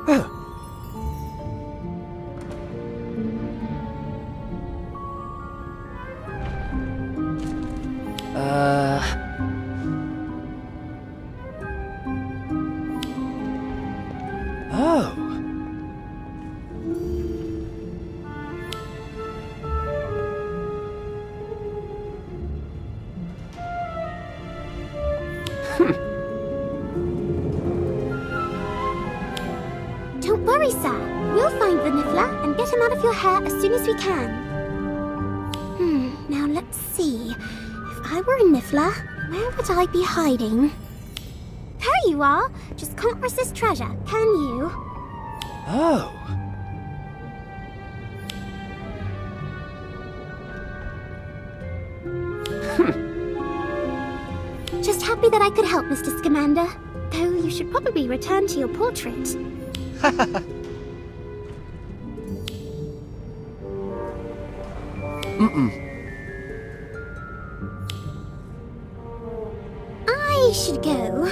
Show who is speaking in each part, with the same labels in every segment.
Speaker 1: Oh. Oh.
Speaker 2: Don't worry, sir. We'll find the Niffler and get him out of your hair as soon as we can. Now let's see. If I were a Niffler, where would I be hiding? There you are! Just can't resist treasure, can you?
Speaker 1: Oh.
Speaker 2: Just happy that I could help, Mr. Scamander. Though you should probably return to your portrait. I should go.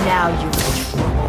Speaker 3: Now you're in trouble.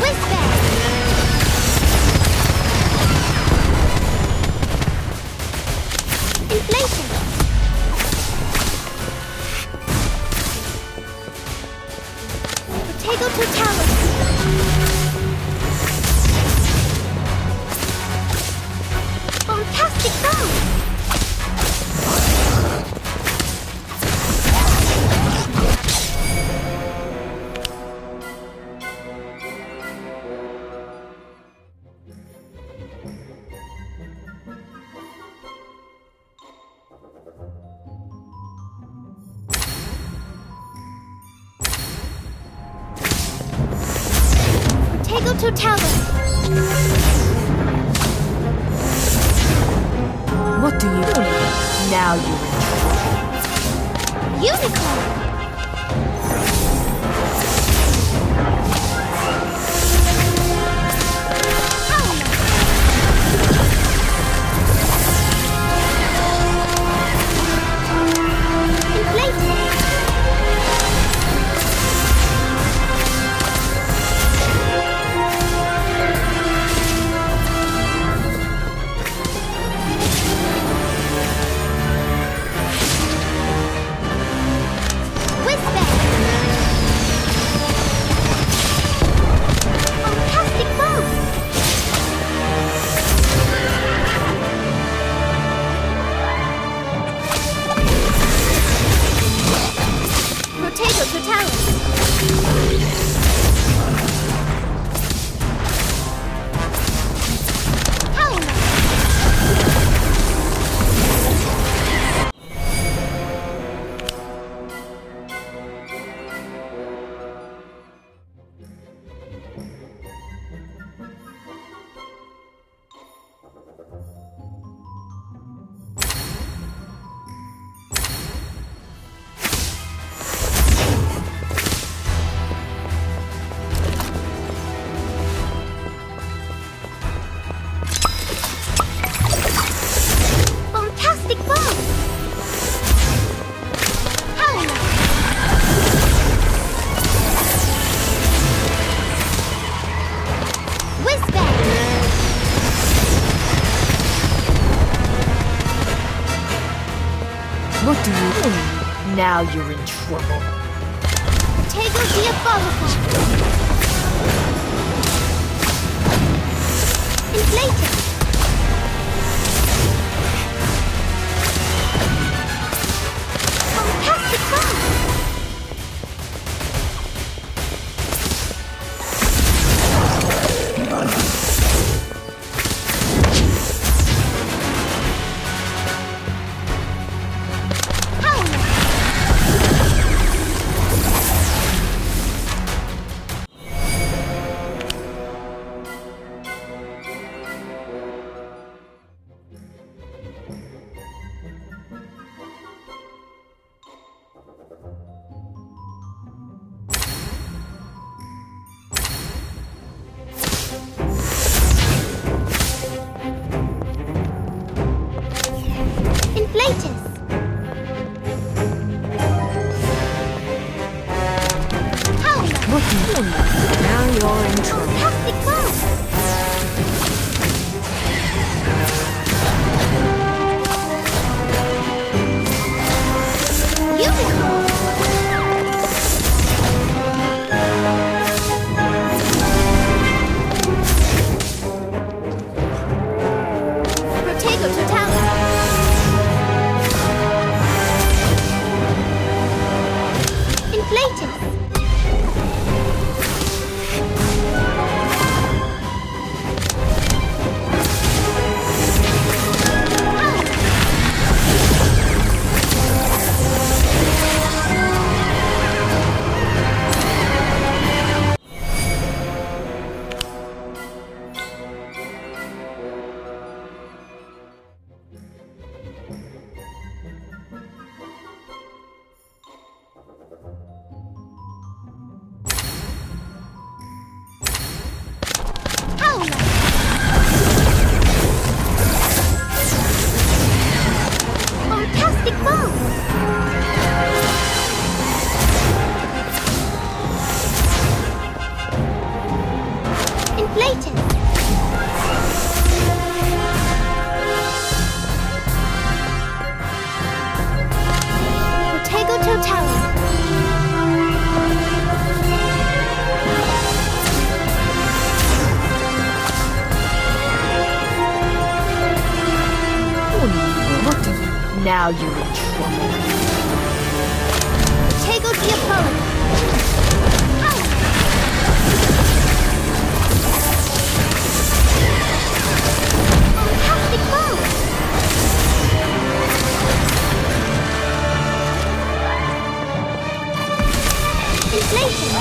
Speaker 2: Whisper! Inflation! Potato totality! Fantastic bomb! Potato to tower.
Speaker 3: What do you do? Now you're in
Speaker 2: Unicorn.
Speaker 3: What do you do? Now you're in trouble.
Speaker 2: Potato diabolical. Inflated. Fantastic bomb.
Speaker 3: What do you do? Now you're in trouble.
Speaker 2: Fantastic bomb. Unicorn. Potato to tower. Inflated. Fantastic bomb! Inflated! Potato to tower!
Speaker 3: Now you're in trouble.
Speaker 2: Potato diabolical! Fantastic bomb! Inflation!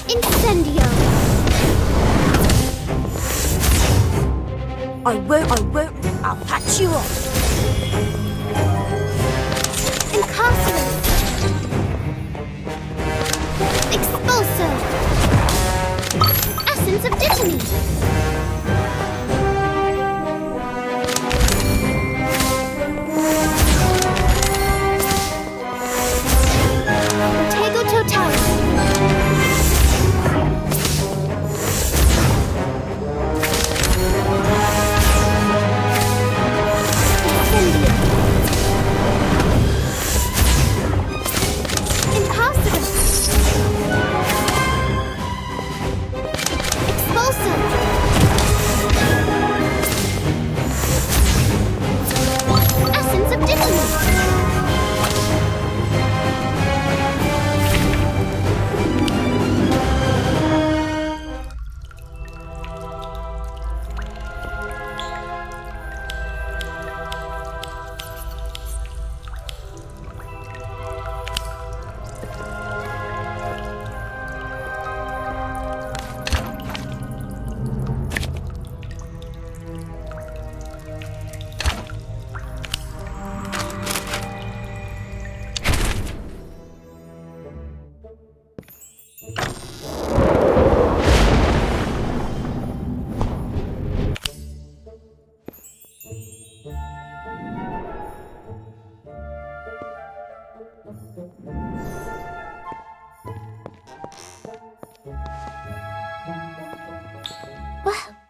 Speaker 2: Incendio!
Speaker 3: I won't. I'll patch you up.
Speaker 2: Incarcerate! Expulso! Essence of Dittany! Tego Totalis!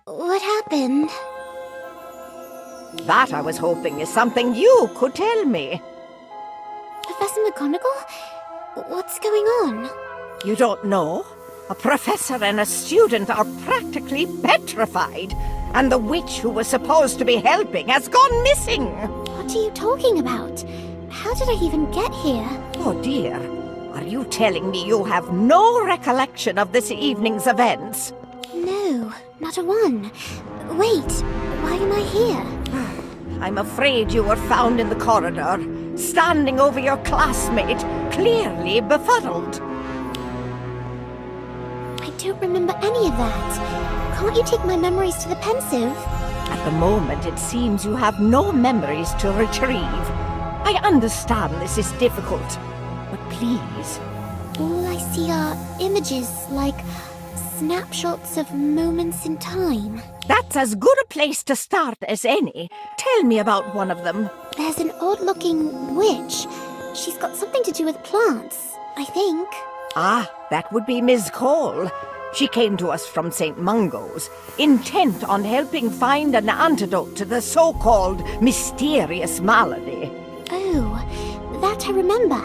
Speaker 2: What happened?
Speaker 4: That, I was hoping, is something you could tell me.
Speaker 2: Professor McGonagall? What's going on?
Speaker 4: You don't know? A professor and a student are practically petrified, and the witch who was supposed to be helping has gone missing.
Speaker 2: What are you talking about? How did I even get here?
Speaker 4: Oh dear. Are you telling me you have no recollection of this evening's events?
Speaker 2: No, not a one. Wait, why am I here?
Speaker 4: I'm afraid you were found in the corridor, standing over your classmate, clearly befuddled.
Speaker 2: I don't remember any of that. Can't you take my memories to the pensive?
Speaker 4: At the moment, it seems you have no memories to retrieve. I understand this is difficult, but please.
Speaker 2: All I see are images, like snapshots of moments in time.
Speaker 4: That's as good a place to start as any. Tell me about one of them.
Speaker 2: There's an odd-looking witch. She's got something to do with plants, I think.
Speaker 4: Ah, that would be Ms. Cole. She came to us from St. Mungo's, intent on helping find an antidote to the so-called mysterious malady.
Speaker 2: Oh, that I remember.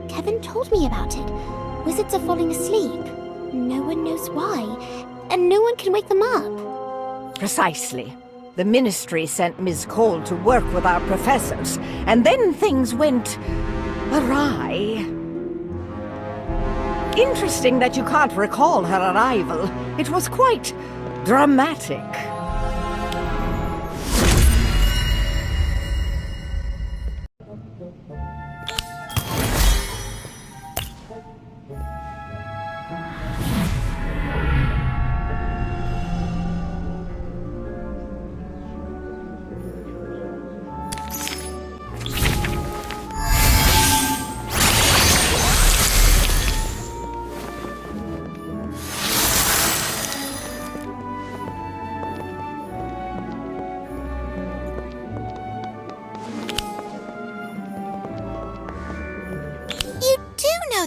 Speaker 2: Kevin told me about it. Wizards are falling asleep. No one knows why, and no one can wake them up.
Speaker 4: Precisely. The Ministry sent Ms. Cole to work with our professors, and then things went awry. Interesting that you can't recall her arrival. It was quite dramatic.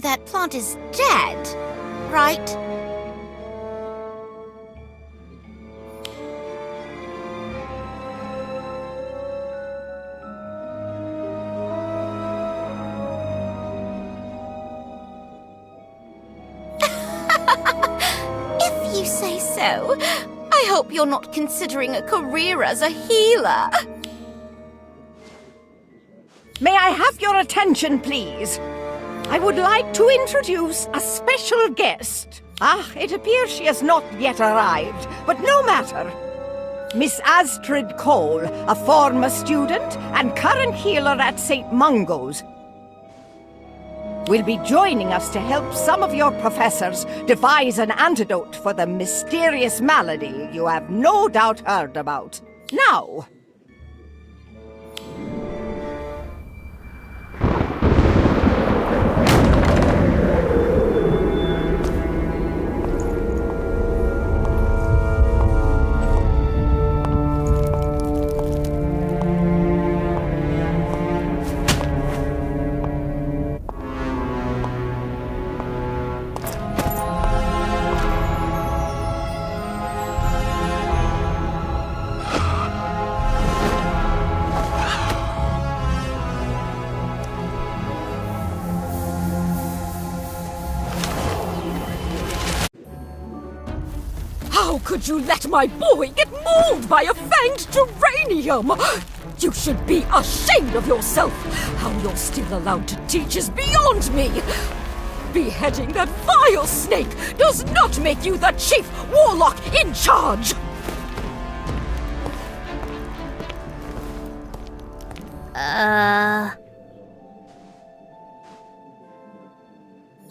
Speaker 5: That plant is dead, right? If you say so. I hope you're not considering a career as a healer.
Speaker 4: May I have your attention, please? I would like to introduce a special guest. Ah, it appears she has not yet arrived, but no matter. Miss Astrid Cole, a former student and current healer at St. Mungo's. will be joining us to help some of your professors devise an antidote for the mysterious malady you have no doubt heard about. Now,
Speaker 3: How could you let my boy get mauled by a fanged geranium? You should be ashamed of yourself. How you're still allowed to teach is beyond me. Beheading that vile snake does not make you the chief warlock in charge.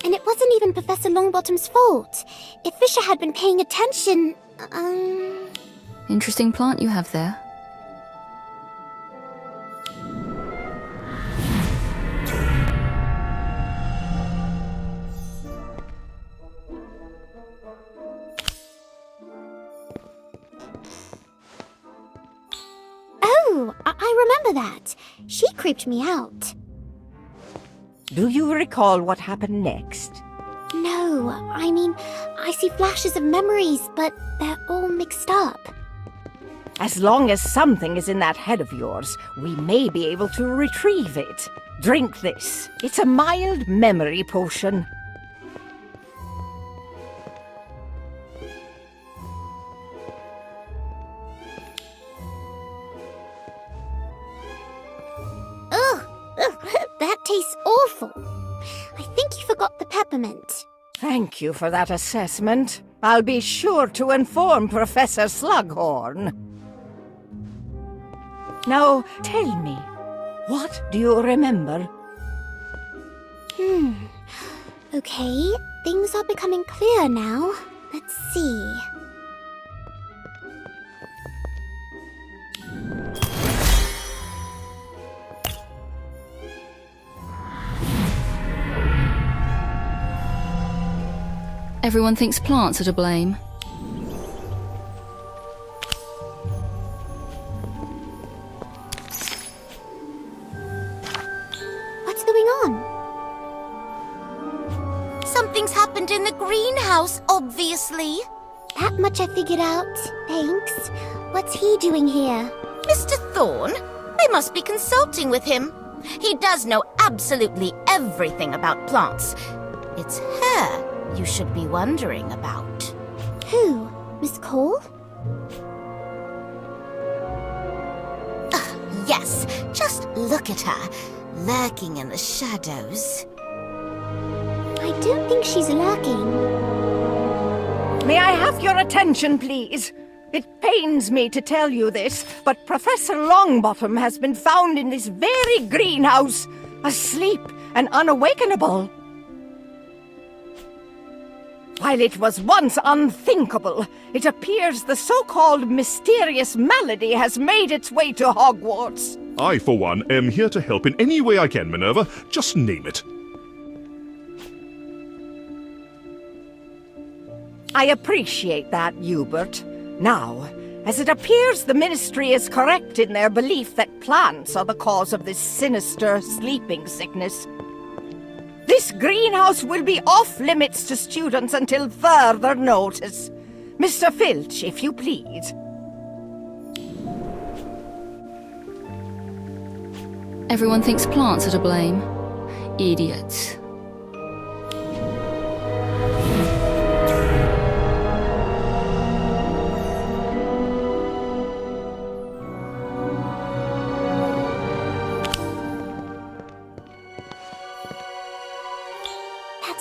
Speaker 2: And it wasn't even Professor Longbottom's fault. If Fisher had been paying attention,
Speaker 6: Interesting plant you have there.
Speaker 2: Oh, I remember that. She creeped me out.
Speaker 4: do you recall what happened next?
Speaker 2: No, I mean, I see flashes of memories, but they're all mixed up.
Speaker 4: As long as something is in that head of yours, we may be able to retrieve it. Drink this. It's a mild memory potion.
Speaker 2: Ugh, that tastes awful. I think you forgot the peppermint.
Speaker 4: Thank you for that assessment. I'll be sure to inform Professor Slughorn. Now, tell me, what do you remember?
Speaker 2: Okay, things are becoming clear now. Let's see.
Speaker 6: Everyone thinks plants are to blame.
Speaker 2: What's going on?
Speaker 5: Something's happened in the greenhouse, obviously.
Speaker 2: That much I figured out. Thanks. What's he doing here?
Speaker 5: Mr. Thorne? They must be consulting with him. He does know absolutely everything about plants. It's her you should be wondering about.
Speaker 2: Who? Miss Cole?
Speaker 5: Yes, just look at her, lurking in the shadows.
Speaker 2: I don't think she's lurking.
Speaker 4: May I have your attention, please? It pains me to tell you this, but Professor Longbottom has been found in this very greenhouse, asleep and unawakenable. While it was once unthinkable, it appears the so-called mysterious malady has made its way to Hogwarts.
Speaker 7: I, for one, am here to help in any way I can, Minerva. Just name it.
Speaker 4: I appreciate that, Hubert. Now, as it appears the Ministry is correct in their belief that plants are the cause of this sinister sleeping sickness, this greenhouse will be off-limits to students until further notice. Mr. Filch, if you please.
Speaker 6: Everyone thinks plants are to blame. Idiots.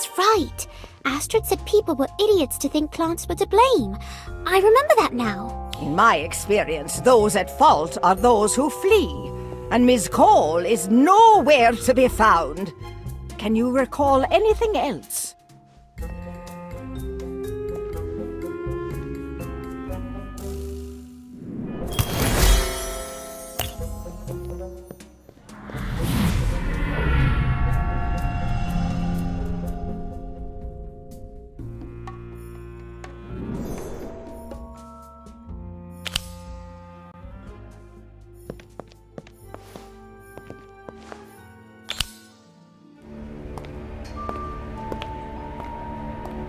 Speaker 2: That's right. Astrid said people were idiots to think plants were to blame. I remember that now.
Speaker 4: In my experience, those at fault are those who flee, and Ms. Cole is nowhere to be found. can you recall anything else?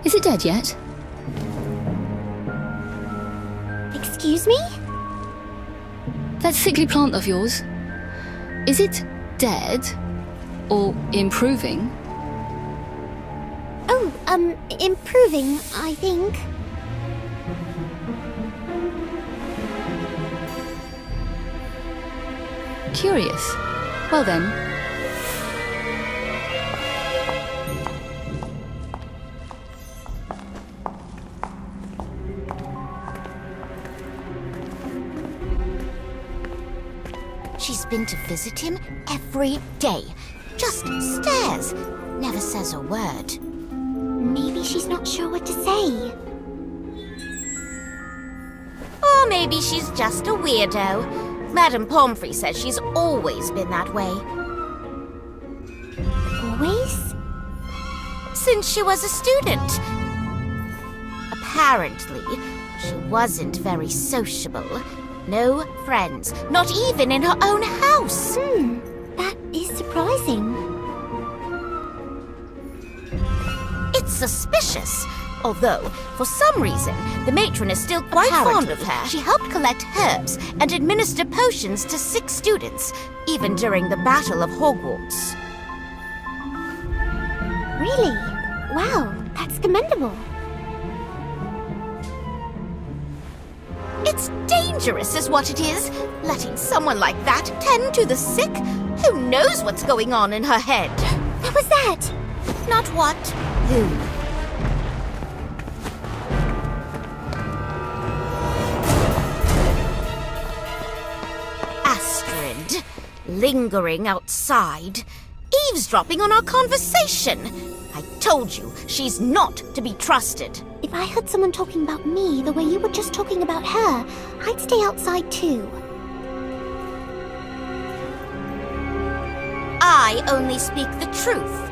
Speaker 6: Is it dead yet?
Speaker 2: Excuse me?
Speaker 6: That sickly plant of yours. Is it dead? Or improving?
Speaker 2: Oh, improving, I think.
Speaker 6: Curious. Well then.
Speaker 5: She's been to visit him every day. Just stares. Never says a word.
Speaker 2: Maybe she's not sure what to say.
Speaker 5: Or maybe she's just a weirdo. Madame Pomfrey says she's always been that way.
Speaker 2: Always?
Speaker 5: Since she was a student. Apparently, she wasn't very sociable. No friends, not even in her own house.
Speaker 2: That is surprising.
Speaker 5: It's suspicious. Although, for some reason, the matron is still quite fond of her. She helped collect herbs and administer potions to sick students, even during the Battle of Hogwarts.
Speaker 2: Really? Wow, that's commendable.
Speaker 5: It's dangerous is what it is, letting someone like that tend to the sick. Who knows what's going on in her head?
Speaker 2: What was that?
Speaker 5: Not what, who. Astrid, lingering outside, eavesdropping on our conversation. I told you, she's not to be trusted.
Speaker 2: If I heard someone talking about me the way you were just talking about her, I'd stay outside too.
Speaker 5: I only speak the truth.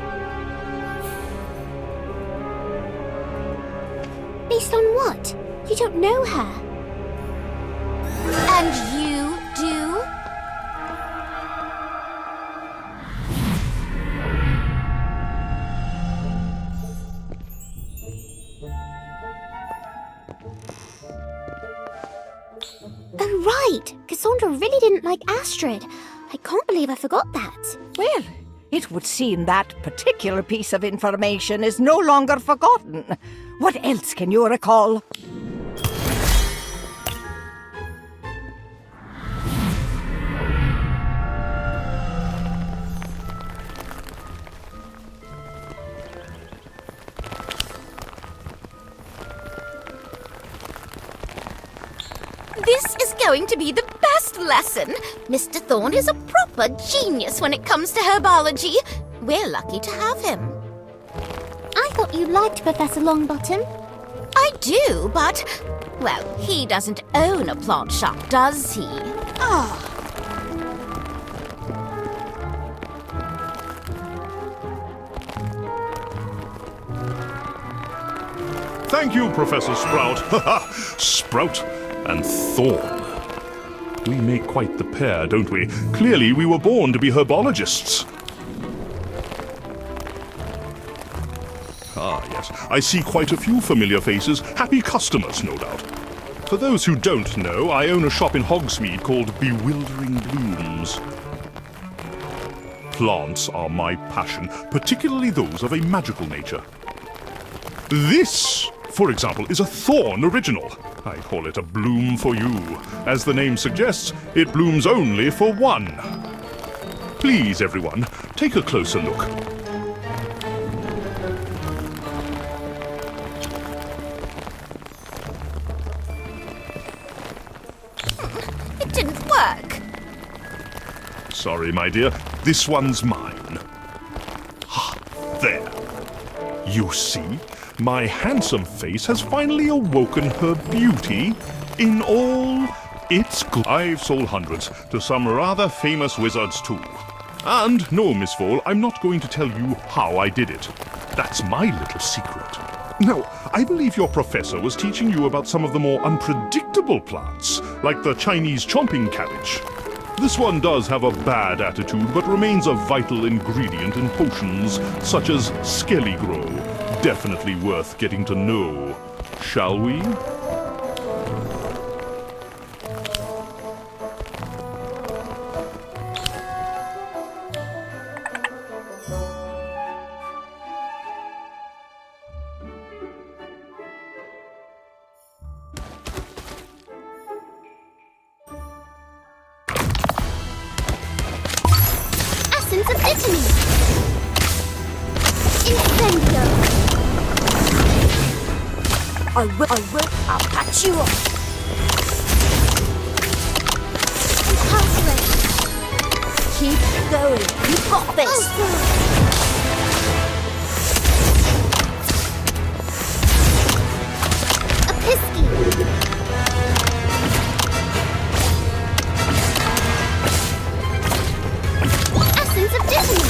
Speaker 2: Based on what? You don't know her.
Speaker 5: And you do?
Speaker 2: Oh, right! Cassandra really didn't like Astrid. I can't believe I forgot that.
Speaker 4: Well, it would seem that particular piece of information is no longer forgotten. What else can you recall?
Speaker 5: This is going to be the best lesson. Mr. Thorne is a proper genius when it comes to herbology. We're lucky to have him.
Speaker 2: I thought you liked Professor Longbottom.
Speaker 5: I do, but, well, he doesn't own a plant shop, does he?
Speaker 7: Thank you, Professor Sprout. Sprout and Thorn. We make quite the pair, don't we? Clearly, we were born to be herbologists. Ah, yes. I see quite a few familiar faces. Happy customers, no doubt. For those who don't know, I own a shop in Hogsmeade called Bewildering Blooms. Plants are my passion, particularly those of a magical nature. This, for example, is a thorn original. I call it a bloom for you. As the name suggests, it blooms only for one. Please, everyone, take a closer look.
Speaker 5: It didn't work.
Speaker 7: Sorry, my dear. This one's mine. You see, my handsome face has finally awoken her beauty in all its I've sold hundreds to some rather famous wizards too. And no, Miss Vole, I'm not going to tell you how I did it. That's my little secret. Now, I believe your professor was teaching you about some of the more unpredictable plants, like the Chinese chomping cabbage. This one does have a bad attitude, but remains a vital ingredient in potions such as Skelly Grow. Definitely worth getting to know. Shall we?
Speaker 2: Essence of vitamin. Incendio.
Speaker 3: I'll patch you up.
Speaker 2: Incarcerate.
Speaker 5: Keep going. You've got this.
Speaker 2: Episky. Essence of vitamin.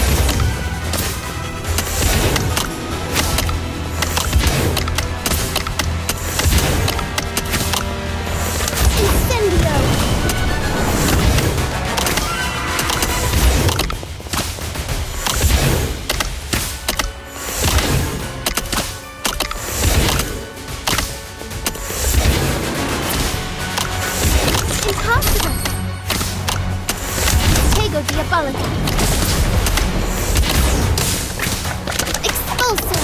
Speaker 2: Incendio. Incarcerate. Tego Diabolica. Expulso.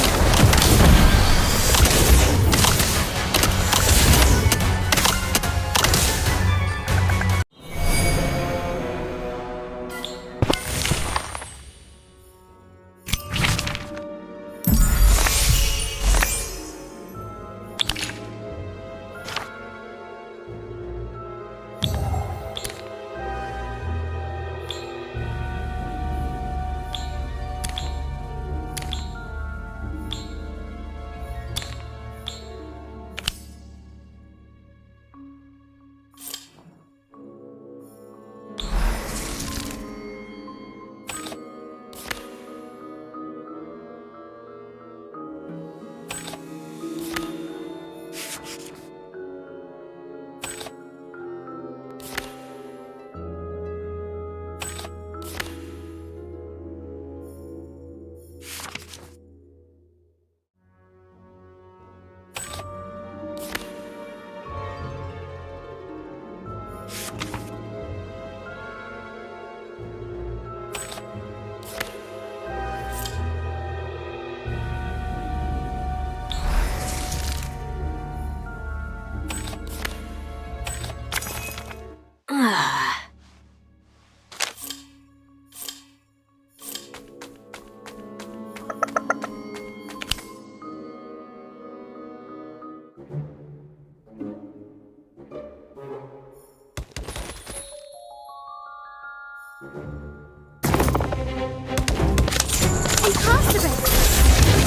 Speaker 2: Incarcerate.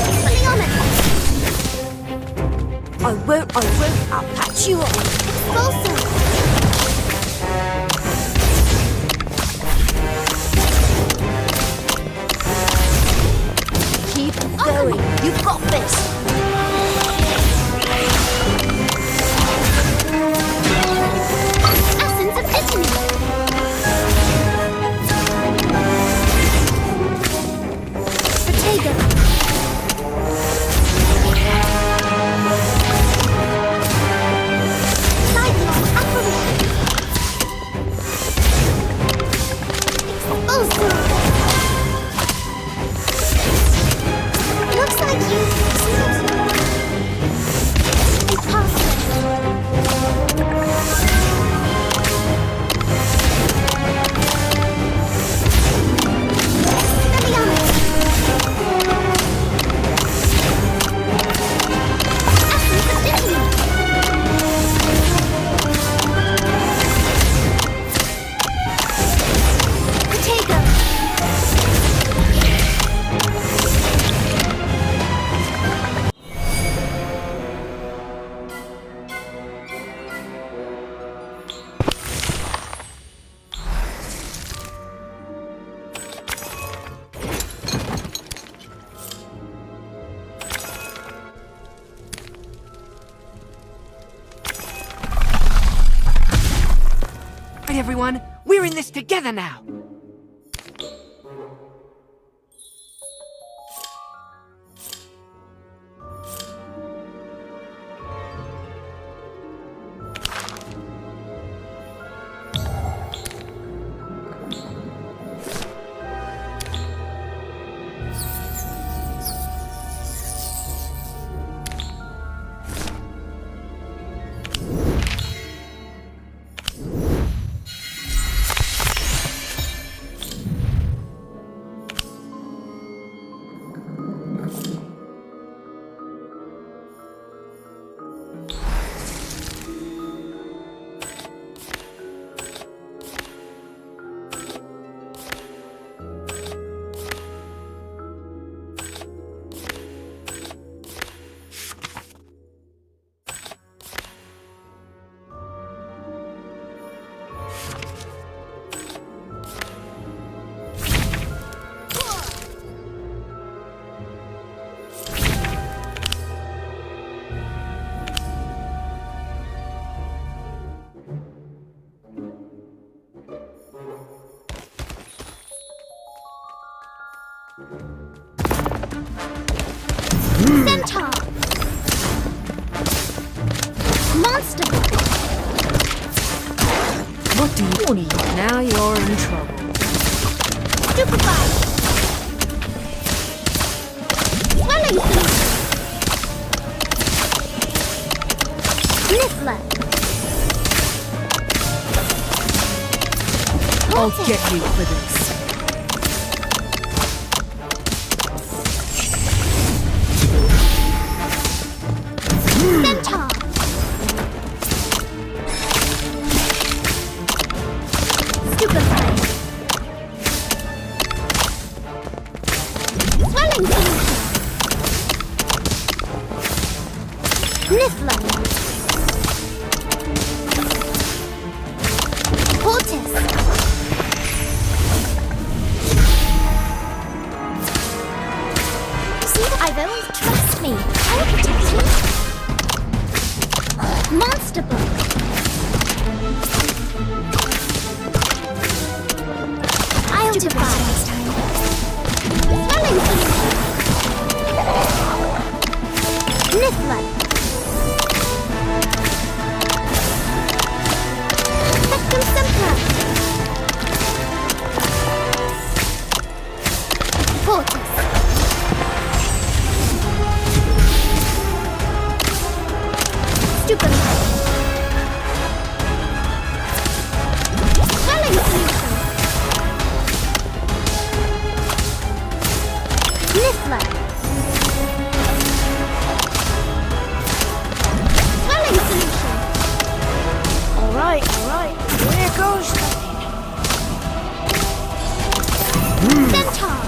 Speaker 2: Fully on it.
Speaker 3: I won't. I'll patch you up.
Speaker 2: Expulso.
Speaker 5: Keep going. You've got this.
Speaker 2: Essence of vitamin. Protego. Cyclone apparition. Expulso. Looks like you Potato.
Speaker 1: everyone. We're in this together now.
Speaker 2: Centaur! Monster!
Speaker 3: What do you need? Now you're in trouble.
Speaker 2: Stupefy! Swelling solution! Niffler!
Speaker 3: I'll get you for this.
Speaker 2: Centaur! Stupefy! Swelling solution! Niffler! Portis! See that I will? Trust me. I will protect you. Monster Book! I'll do better next time. Swelling solution! Niffler! Spectrum Simpler! Portis! Stupefy! Swelling solution! Niffler! Swelling solution!
Speaker 4: Alright, here goes
Speaker 2: Centaur!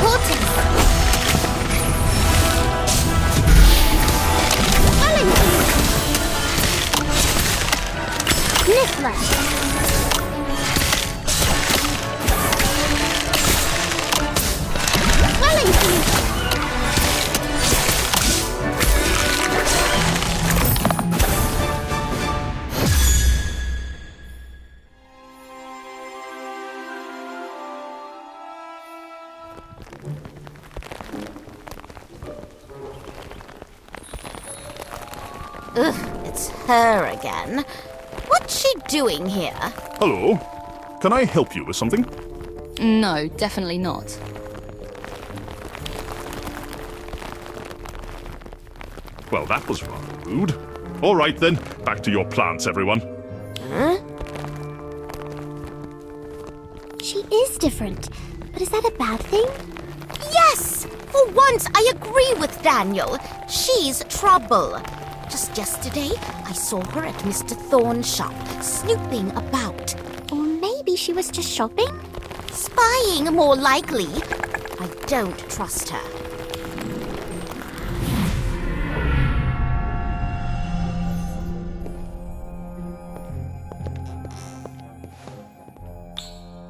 Speaker 2: Portis! Swelling solution! Niffler! Swelling solution!
Speaker 5: Ugh, it's her again. What's she doing here?
Speaker 7: Hello. Can I help you with something?
Speaker 6: No, definitely not.
Speaker 7: Well, that was rather rude. All right then, back to your plants, everyone.
Speaker 2: She is different, but is that a bad thing?
Speaker 5: Yes! For once, I agree with Daniel. She's trouble. Just yesterday, I saw her at Mr. Thorne's shop, snooping about.
Speaker 2: Or maybe she was just shopping?
Speaker 5: Spying, more likely. I don't trust her.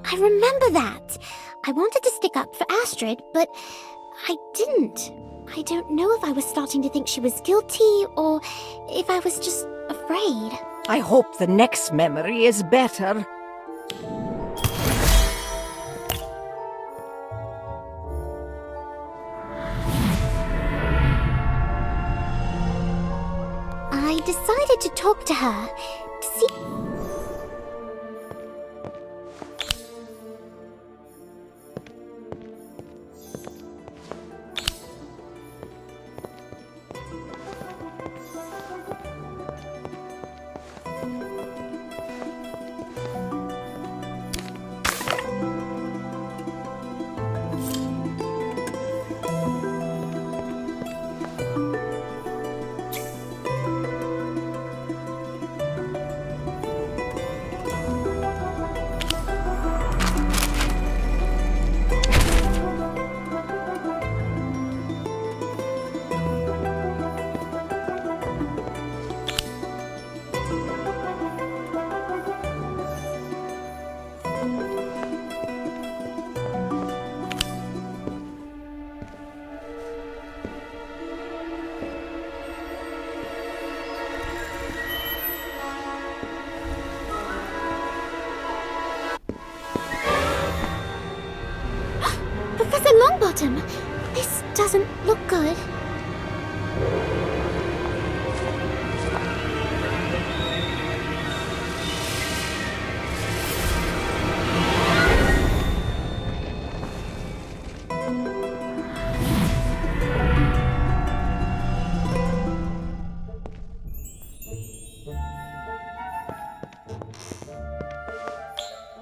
Speaker 2: I remember that. I wanted to stick up for Astrid, but I didn't. I don't know if I was starting to think she was guilty or if I was just afraid.
Speaker 4: I hope the next memory is better.
Speaker 2: I decided to talk to her to see. Professor Longbottom, this doesn't look good.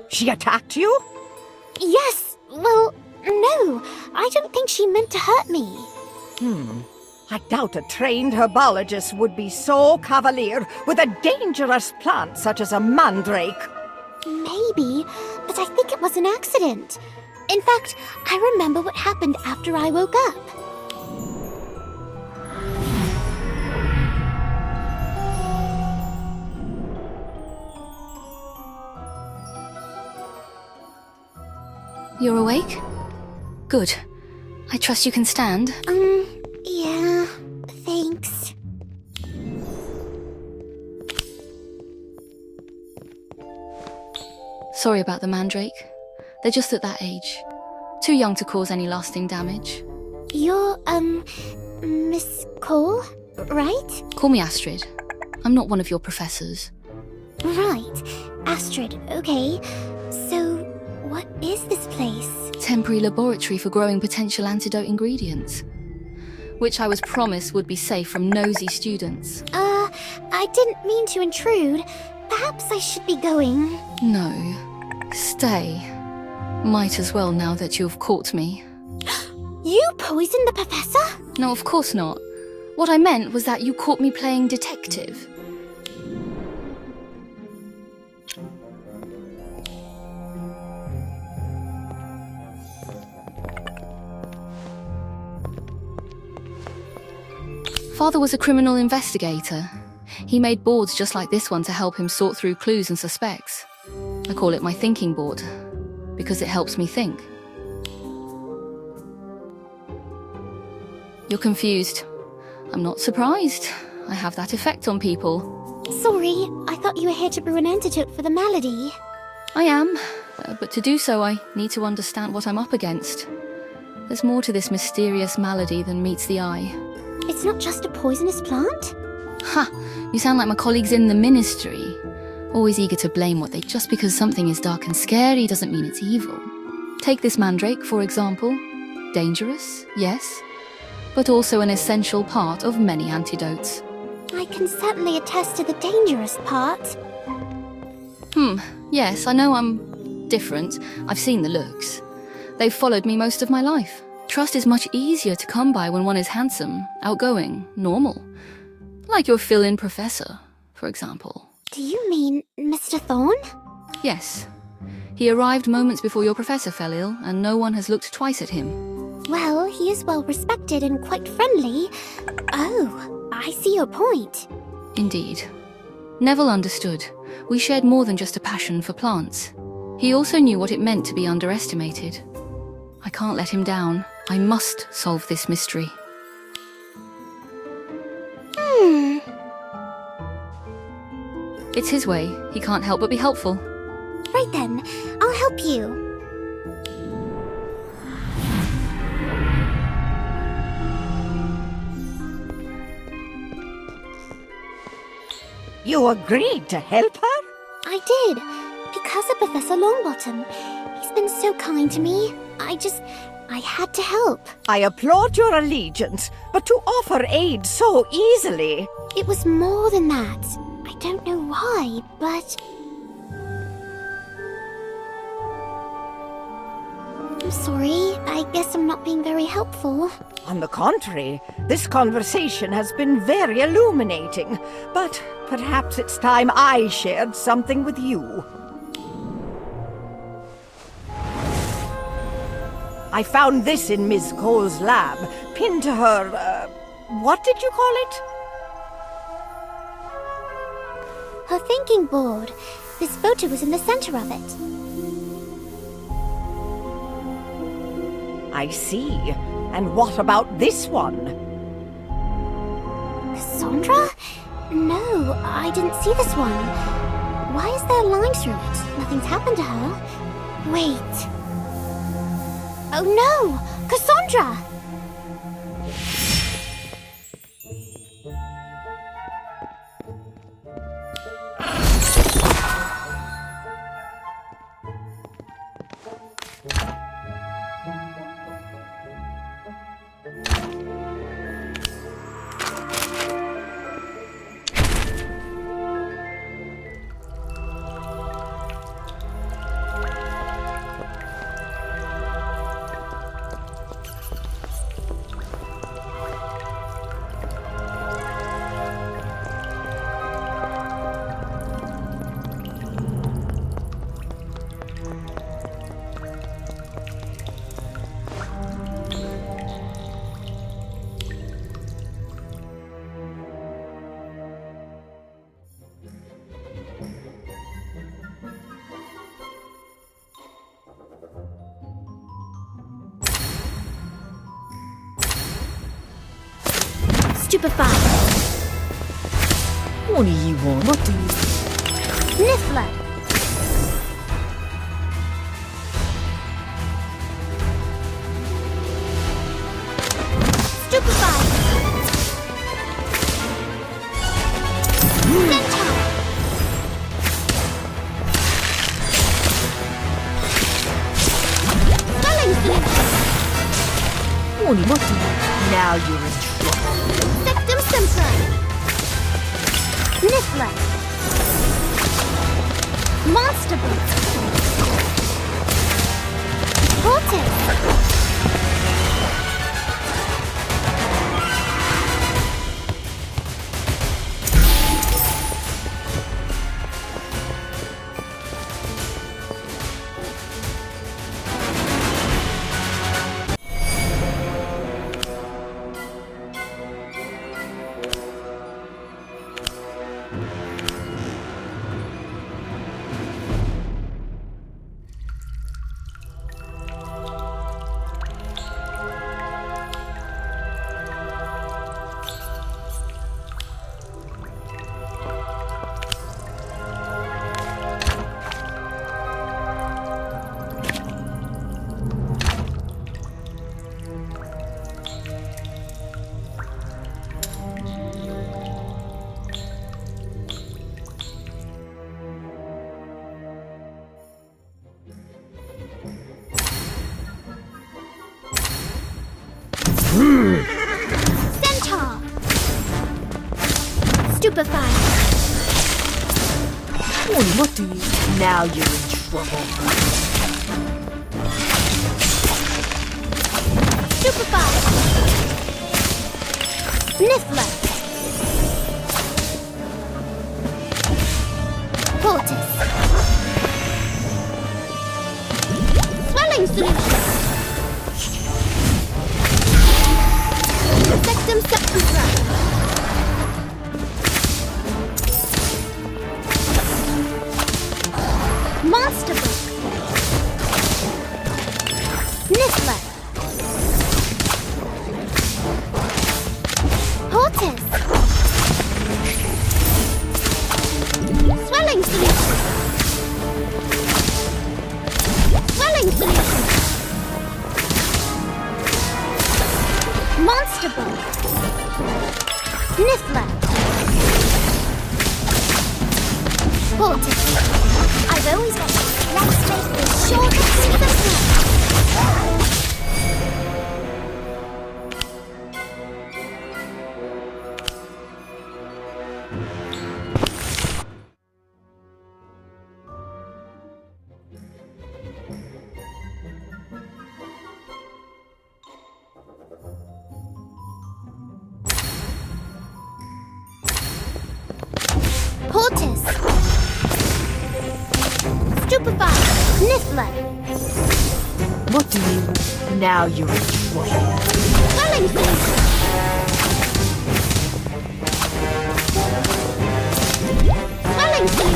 Speaker 4: She attacked you?
Speaker 2: Yes, well, no, I don't think she meant to hurt me.
Speaker 4: I doubt a trained herbologist would be so cavalier with a dangerous plant such as a mandrake.
Speaker 2: Maybe, but I think it was an accident. In fact, I remember what happened after I woke up.
Speaker 6: You're awake? Good. I trust you can stand.
Speaker 2: Yeah, thanks.
Speaker 6: Sorry about the mandrake. They're just at that age. Too young to cause any lasting damage.
Speaker 2: You're, Miss Cole, right?
Speaker 6: Call me Astrid. I'm not one of your professors.
Speaker 2: Right. Astrid, okay. So, what is this place?
Speaker 6: Temporary laboratory for growing potential antidote ingredients, which I was promised would be safe from nosy students.
Speaker 2: I didn't mean to intrude. Perhaps I should be going.
Speaker 6: No. Stay. Might as well now that you've caught me.
Speaker 2: You poisoned the professor?
Speaker 6: No, of course not. What I meant was that you caught me playing detective. Father was a criminal investigator. He made boards just like this one to help him sort through clues and suspects. I call it my thinking board, because it helps me think. You're confused. I'm not surprised. I have that effect on people.
Speaker 2: Sorry, I thought you were here to brew an antidote for the malady.
Speaker 6: I am, but to do so I need to understand what I'm up against. There's more to this mysterious malady than meets the eye.
Speaker 2: It's not just a poisonous plant?
Speaker 6: Ha! You sound like my colleagues in the ministry. Always eager to blame what they... Just because something is dark and scary doesn't mean it's evil. Take this mandrake, for example. Dangerous, yes, but also an essential part of many antidotes.
Speaker 2: I can certainly attest to the dangerous part.
Speaker 6: Yes, I know I'm different. I've seen the looks. They've followed me most of my life. Trust is much easier to come by when one is handsome, outgoing, normal. Like your fill-in professor, for example.
Speaker 2: Do you mean Mr. Thorne?
Speaker 6: Yes. He arrived moments before your professor fell ill, and no one has looked twice at him.
Speaker 2: Well, he is well respected and quite friendly. Oh, I see your point.
Speaker 6: Indeed. Neville understood. We shared more than just a passion for plants. He also knew what it meant to be underestimated. I can't let him down. I must solve this mystery. It's his way. He can't help but be helpful.
Speaker 2: Right then, I'll help you.
Speaker 4: You agreed to help her?
Speaker 2: I did, because of Professor Longbottom. He's been so kind to me. I had to help.
Speaker 4: I applaud your allegiance, but to offer aid so easily...
Speaker 2: It was more than that. I don't know why, but... I'm sorry. I guess I'm not being very helpful.
Speaker 4: On the contrary, this conversation has been very illuminating, but perhaps it's time I shared something with you. I found this in Ms. Cole's lab, pinned to her, what did you call it?
Speaker 2: Her thinking board. This photo was in the center of it.
Speaker 4: I see. And what about this one?
Speaker 2: Cassandra? No, I didn't see this one. Why is there a line through it? Nothing's happened to her. Wait. Oh no! Cassandra! Stupefied.
Speaker 3: What do you want? What do you...
Speaker 2: Niffler. Stupefied. Centaur. Swelling solution.
Speaker 3: What do you... Now you're in trouble.
Speaker 2: Sectum Simpler. Niffler. Monster Boot. Vortex. Centaur. Stupefied.
Speaker 3: What do you... Now you're in trouble.
Speaker 2: Stupefied. Niffler. Vortex. Swelling solution. Sectum Sepulchra. Monster Book. Niffler. Portis. Constable. Sniffler. Portis. I've always got this. Let's make this short and simple. Portis. Stupefy. Sniffler.
Speaker 3: What do you... Now you're in trouble.
Speaker 2: Swelling thing. Swelling thing.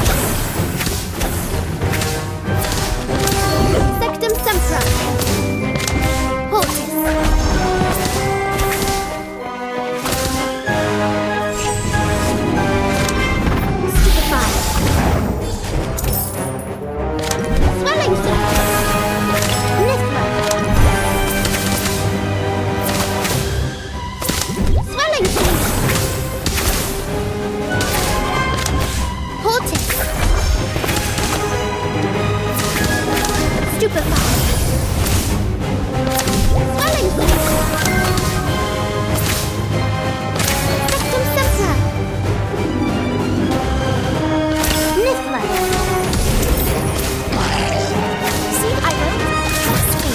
Speaker 2: Sectum sempra. Portis. Stupefy. Swelling thing. Niffler. Swelling thing. Portis. Stupefy. Swelling thing. Sectum sempra. Niffler. See, I don't trust me.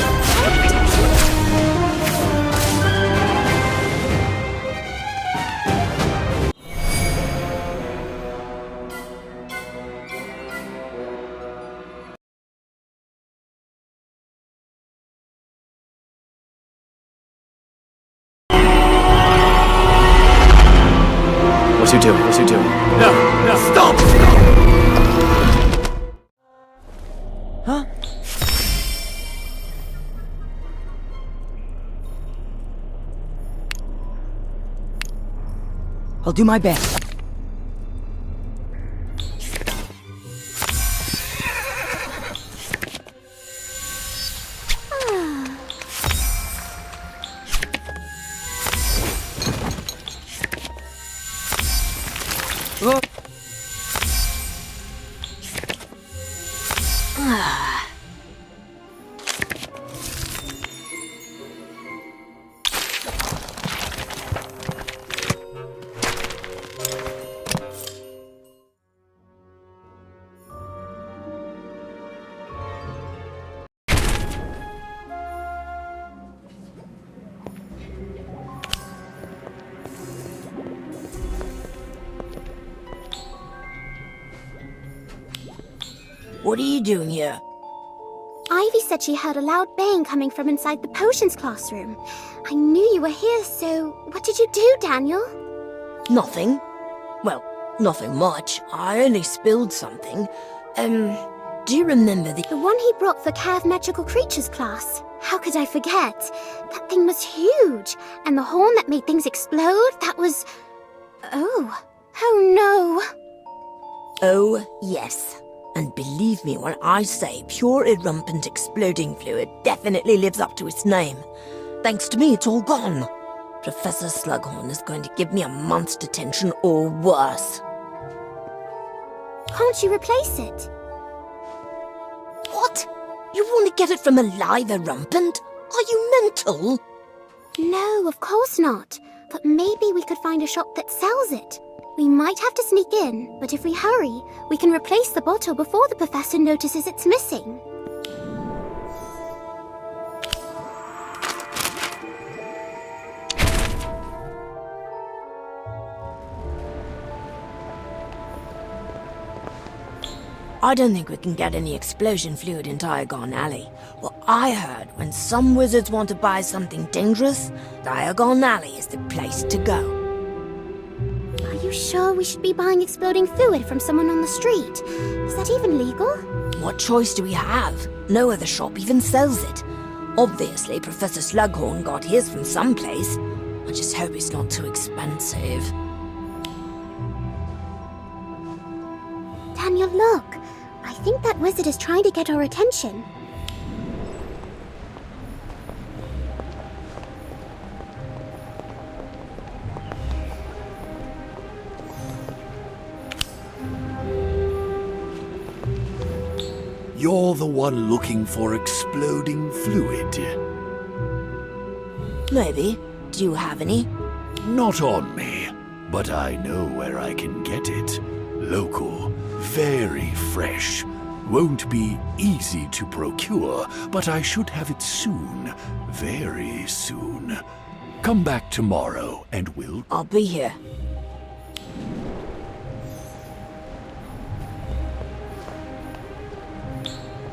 Speaker 8: What's he doing? What's he doing?
Speaker 1: No, stop!
Speaker 4: Huh? I'll do my best.
Speaker 3: What are you doing here?
Speaker 2: Ivy said she heard a loud bang coming from inside the potions classroom. I knew you were here, so what did you do, Daniel?
Speaker 3: Nothing. Well, nothing much. I only spilled something. Do you remember the...
Speaker 2: The one he brought for Care of Magical Creatures class. How could I forget? That thing was huge. And the horn that made things explode, that was... Oh no.
Speaker 3: Oh, yes. And believe me when I say pure irrumpent exploding fluid definitely lives up to its name. Thanks to me, it's all gone. Professor Slughorn is going to give me a month's detention or worse.
Speaker 2: Can't you replace it?
Speaker 3: What? You want to get it from a live irrumpent? Are you mental?
Speaker 2: No, of course not. But maybe we could find a shop that sells it. We might have to sneak in, but if we hurry, we can replace the bottle before the professor notices it's missing.
Speaker 3: I don't think we can get any explosion fluid in Diagon Alley. Well, I heard when some wizards want to buy something dangerous, Diagon Alley is the place to go.
Speaker 2: Are you sure we should be buying exploding fluid from someone on the street? Is that even legal?
Speaker 3: What choice do we have? No other shop even sells it. Obviously, Professor Slughorn got his from someplace. I just hope it's not too expensive.
Speaker 2: Daniel, look. I think that wizard is trying to get our attention.
Speaker 9: You're the one looking for exploding fluid.
Speaker 10: Maybe. Do you have any?
Speaker 9: Not on me, but I know where I can get it. Local, very fresh. Won't be easy to procure, but I should have it soon. Very soon. Come back tomorrow and we'll...
Speaker 10: I'll be here.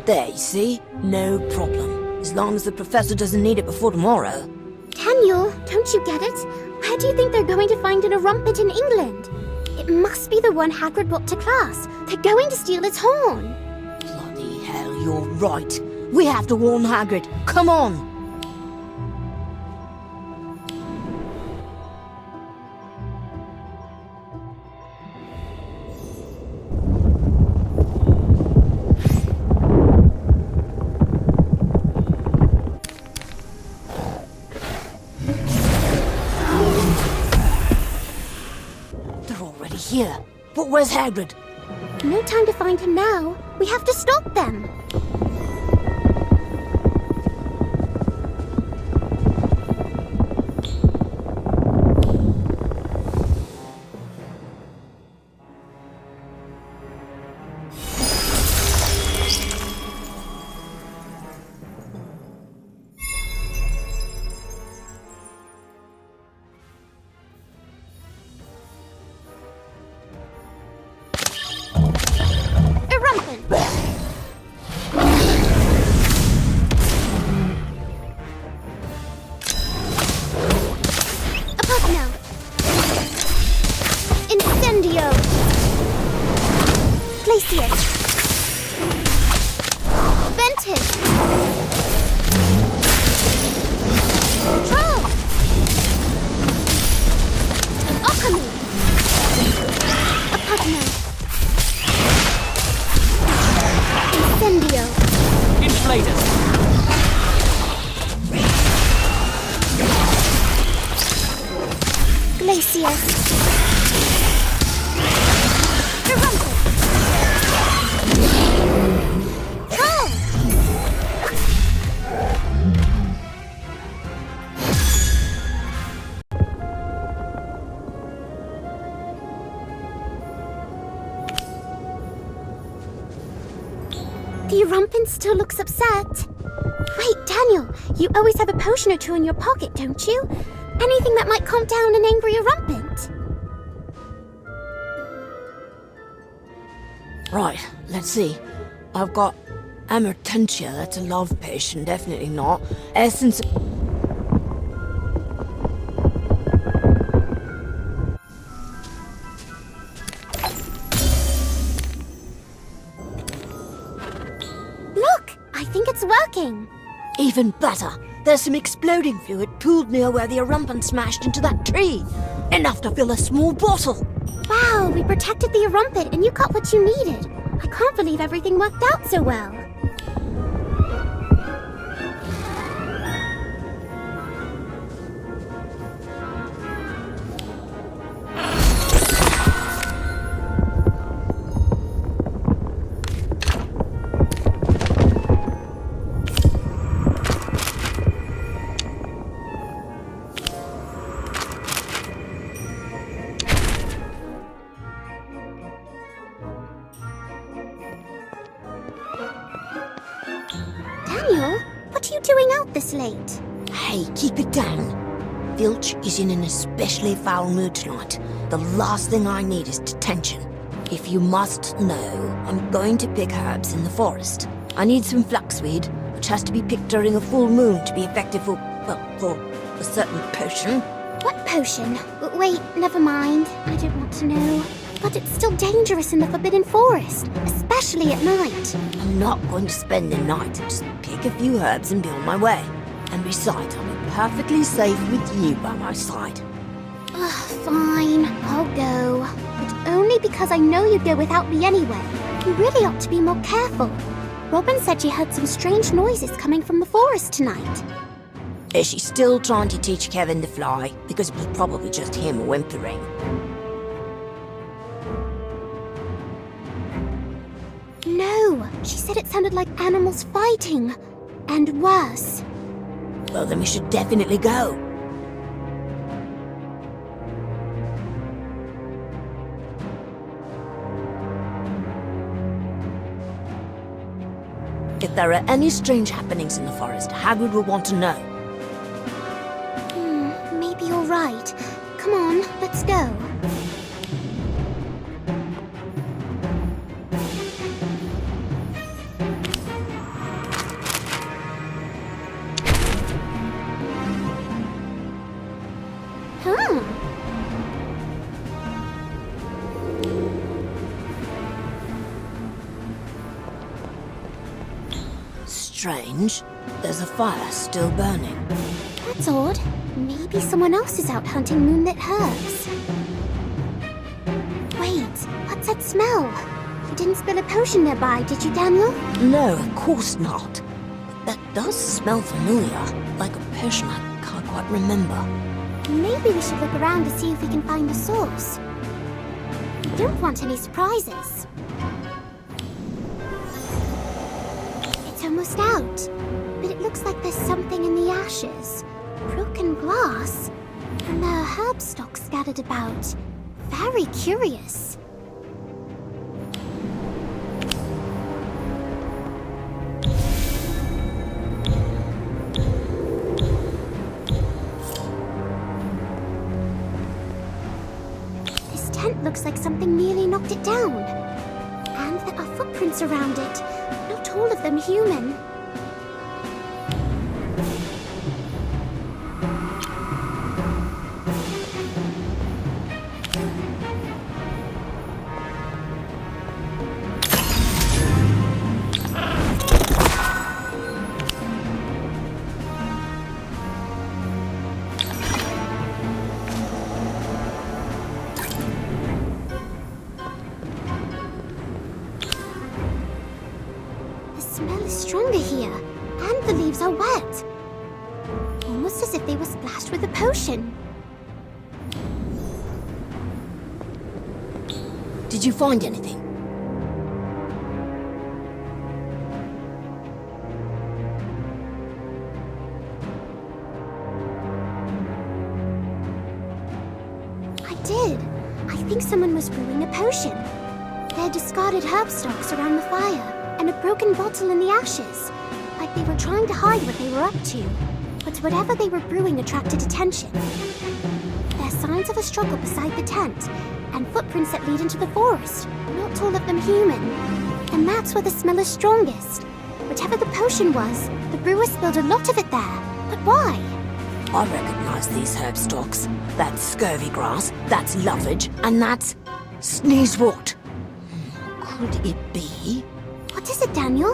Speaker 10: There, you see? No problem. As long as the professor doesn't need it before tomorrow.
Speaker 2: Daniel, don't you get it? Where do you think they're going to find an rumpet in England? It must be the one Hagrid brought to class. They're going to steal its horn.
Speaker 10: Bloody hell, you're right. We have to warn Hagrid. Come on! Here. But where's Hagrid?
Speaker 2: No time to find him now. We have to stop them. The Rumpin still looks upset. Wait, Daniel, you always have a potion or two in your pocket, don't you? Anything that might calm down an angry Rumpint.
Speaker 10: Right, let's see. I've got Amertentia, that's a love potion, definitely not. Essence...
Speaker 2: It's working!
Speaker 10: Even better! There's some exploding fluid pooled near where the Rumpin smashed into that tree. Enough to fill a small bottle.
Speaker 2: Wow, we protected the Rumpit and you got what you needed. I can't believe everything worked out so well. Daniel, what are you doing out this late?
Speaker 10: Hey, keep it down. Filch is in an especially foul mood tonight. The last thing I need is detention. If you must know, I'm going to pick herbs in the forest. I need some flaxweed, which has to be picked during a full moon to be effective for, well, for a certain potion.
Speaker 2: What potion? Wait, never mind. I don't want to know. But it's still dangerous in the Forbidden Forest, especially at night.
Speaker 10: I'm not going to spend the night. Just pick a few herbs and be on my way. And besides, I'll be perfectly safe with you by my side.
Speaker 2: Fine, I'll go. But only because I know you'd go without me anyway. You really ought to be more careful. Robin said she heard some strange noises coming from the forest tonight.
Speaker 10: Is she still trying to teach Kevin to fly? Because it was probably just him whimpering.
Speaker 2: No, She said it sounded like animals fighting. And worse.
Speaker 10: Well, then we should definitely go. If there are any strange happenings in the forest, Hagrid will want to know.
Speaker 2: Maybe you're right. Come on, let's go.
Speaker 10: Strange. There's a fire still burning.
Speaker 2: That's odd. Maybe someone else is out hunting moonlit herbs. Wait, what's that smell? You didn't spill a potion nearby, did you, Daniel?
Speaker 10: No, of course not. That does smell familiar, like a potion I can't quite remember.
Speaker 2: Maybe we should look around to see if we can find the source. We don't want any surprises. It's almost out, but it looks like there's something in the ashes. Broken glass, and there are herb stalks scattered about. Very curious. This tent looks like something nearly knocked it down. And there are footprints around it, not all of them human. The smell is stronger here, and the leaves are wet. Almost as if they were splashed with a potion.
Speaker 10: Did you find anything?
Speaker 2: I did. I think someone was brewing a potion. There are discarded herb stalks around the fire, and a broken bottle in the ashes. Like they were trying to hide what they were up to. But whatever they were brewing attracted attention. There are signs of a struggle beside the tent, and footprints that lead into the forest. Not all of them human. And that's where the smell is strongest. Whatever the potion was, the brewer spilled a lot of it there. But why?
Speaker 10: I recognize these herb stalks. That's scurvy grass, that's lovage, and that's sneezewort. Could it be?
Speaker 2: What is it, Daniel?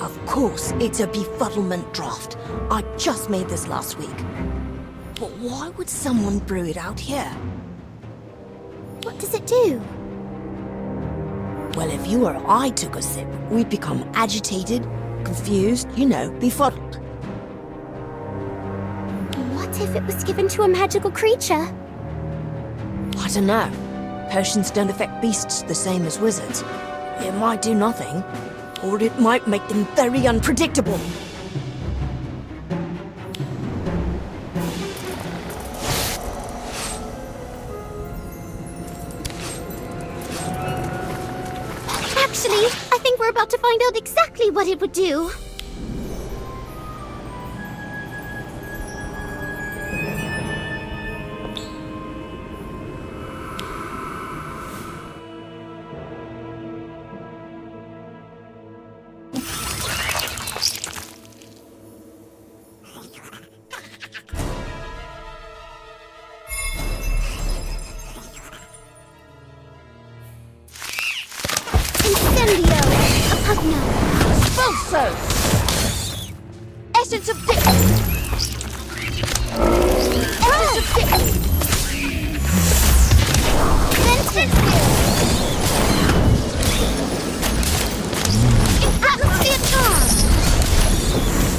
Speaker 10: Of course, it's a befuddlement draft. I just made this last week. But why would someone brew it out here?
Speaker 2: What does it do?
Speaker 10: Well, if you or I took a sip, we'd become agitated, confused, befuddled.
Speaker 2: What if it was given to a magical creature?
Speaker 10: I don't know. Potions don't affect beasts the same as wizards. It might do nothing, or it might make them very unpredictable.
Speaker 2: Actually, I think we're about to find out exactly what it would do.
Speaker 3: Essence of Tik! Essence of Tik!
Speaker 2: Atmosphere charge!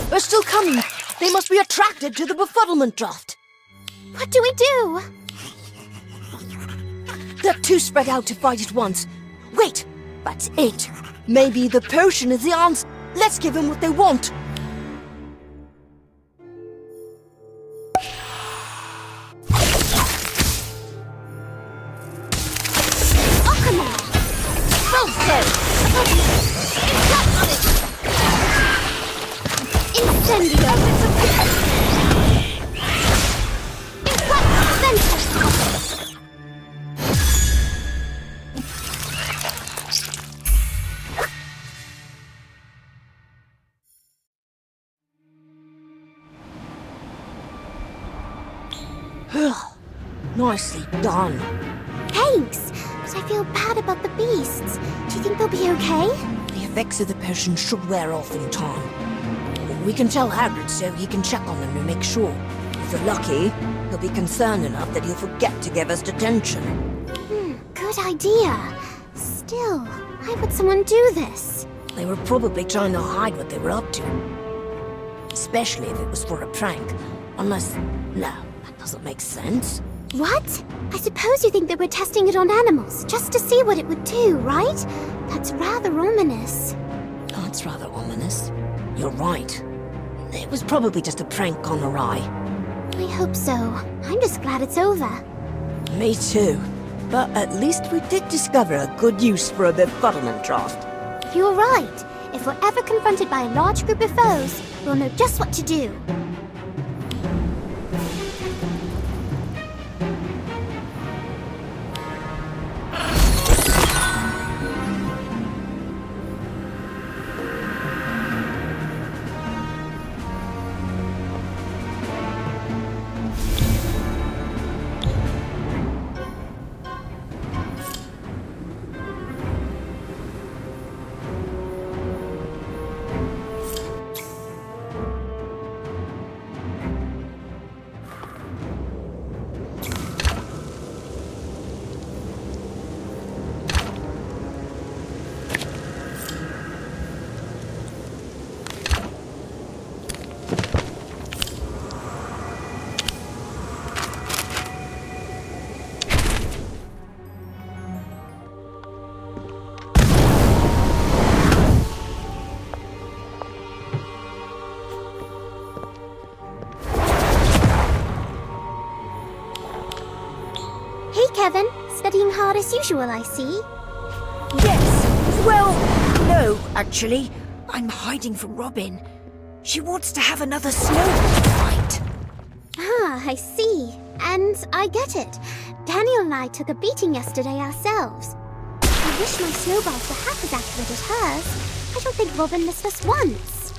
Speaker 10: They're still coming. They must be attracted to the befuddlement draft.
Speaker 2: What do we do?
Speaker 10: They're too spread out to fight at once. Wait, that's it. Maybe the potion is the answer. Let's give them what they want.
Speaker 2: Nicely done. Thanks, but I feel bad about the beasts. Do you think they'll be okay?
Speaker 10: The effects of the potion should wear off in time. We can tell Hagrid so he can check on them to make sure. If we're lucky, he'll be concerned enough that he'll forget to give us detention.
Speaker 2: Good idea. Still, why would someone do this?
Speaker 10: They were probably trying to hide what they were up to. Especially if it was for a prank. Unless... no, that doesn't make sense.
Speaker 2: What? I suppose you think they were testing it on animals, just to see what it would do, right? That's rather ominous.
Speaker 10: That's rather ominous. You're right. It was probably just a prank on the rye.
Speaker 2: I hope so. I'm just glad it's over.
Speaker 10: Me too. But at least we did discover a good use for a befuddlement draft.
Speaker 2: You're right. If we're ever confronted by a large group of foes, we'll know just what to do. Kevin, studying hard as usual, I see.
Speaker 4: Yes. Well, no, actually. I'm hiding from Robin. She wants to have another snowball fight.
Speaker 2: Ah, I see. And I get it. Daniel and I took a beating yesterday ourselves. I wish my snowballs were half as accurate as hers. I don't think Robin missed us once.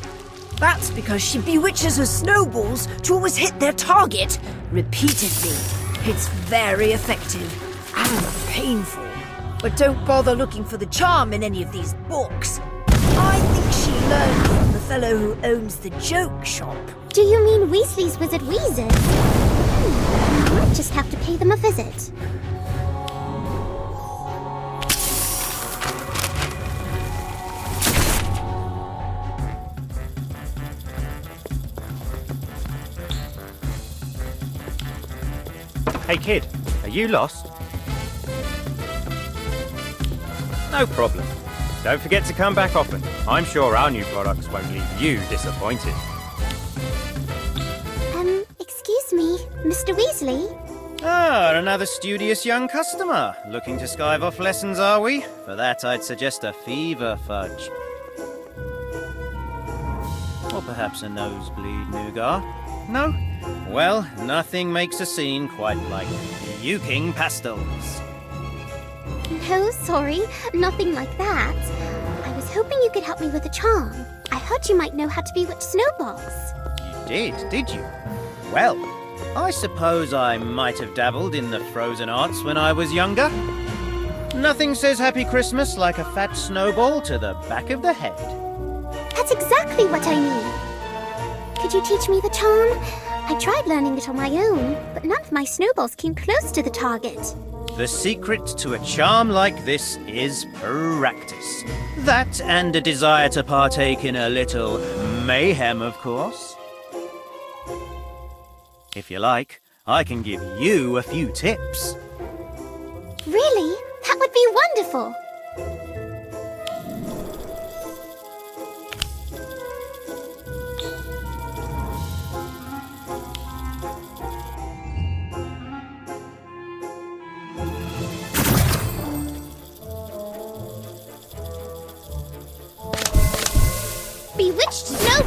Speaker 4: That's because she bewitches her snowballs to always hit their target repeatedly. It's very effective and painful. But don't bother looking for the charm in any of these books. I think she learned from the fellow who owns the joke shop.
Speaker 2: Do you mean Weasley's Wizard Wheezes? I might just have to pay them a visit.
Speaker 11: Hey kid, are you lost? No problem. Don't forget to come back often. I'm sure our new products won't leave you disappointed.
Speaker 2: Excuse me, Mr. Weasley?
Speaker 11: Ah, another studious young customer. Looking to skive off lessons, are we? For that, I'd suggest a fever fudge. Or perhaps a nosebleed nougat. No? Well, nothing makes a scene quite like puking pastels.
Speaker 2: No, sorry, nothing like that. I was hoping you could help me with a charm. I heard you might know how to bewitch snowballs.
Speaker 11: You did you? Well, I suppose I might have dabbled in the frozen arts when I was younger. Nothing says Happy Christmas like a fat snowball to the back of the head.
Speaker 2: That's exactly what I mean. Could you teach me the charm? I tried learning it on my own, but none of my snowballs came close to the target.
Speaker 11: The secret to a charm like this is practice. That and a desire to partake in a little mayhem, of course. If you like, I can give you a few tips.
Speaker 2: Really? That would be wonderful.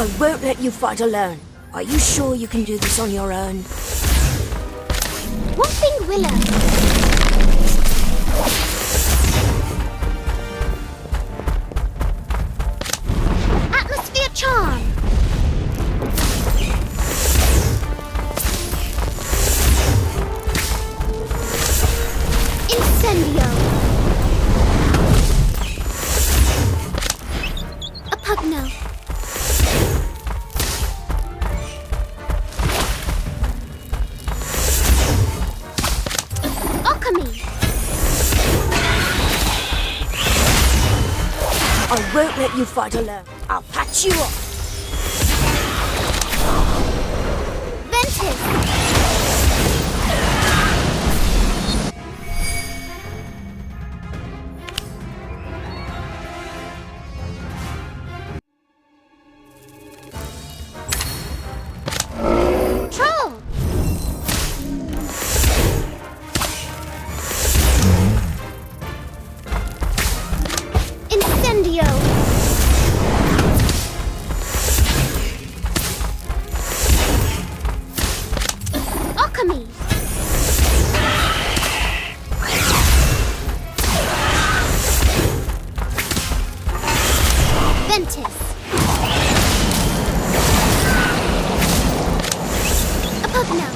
Speaker 10: I won't let you fight alone. Are you sure you can do this on your own?
Speaker 2: Whopping Willow. Atmosphere charm. Incendio. A Pugno. Alchemy.
Speaker 10: I won't let you fight alone. I'll patch you up.
Speaker 2: Ventus. Troll. Incendio. Alchemy. Ventus. A Pugno.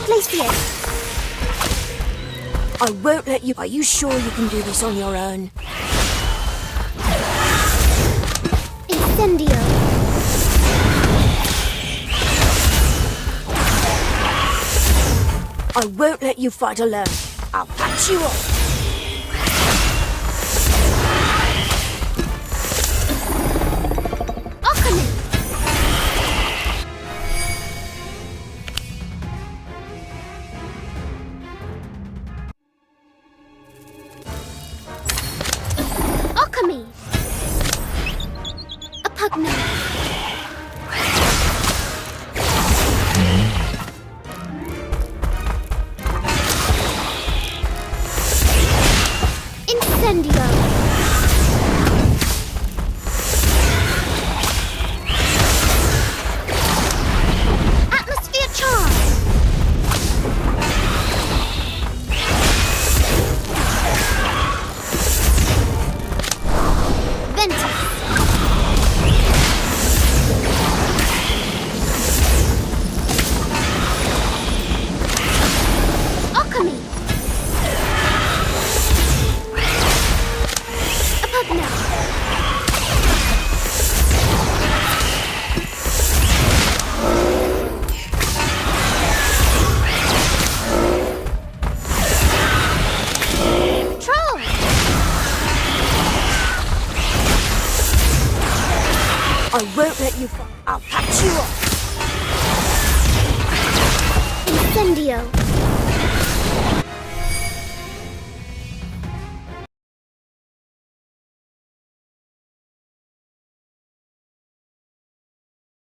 Speaker 2: Glacier.
Speaker 10: I won't let you... Are you sure you can do this on your own?
Speaker 2: Incendio.
Speaker 10: I won't let you fight alone. I'll patch you up.
Speaker 2: Alchemy. Alchemy. A Pugno. Incendio. Atmosphere charm. Ventus. Alchemy. A Pugno. Troll.
Speaker 10: I won't let you fight.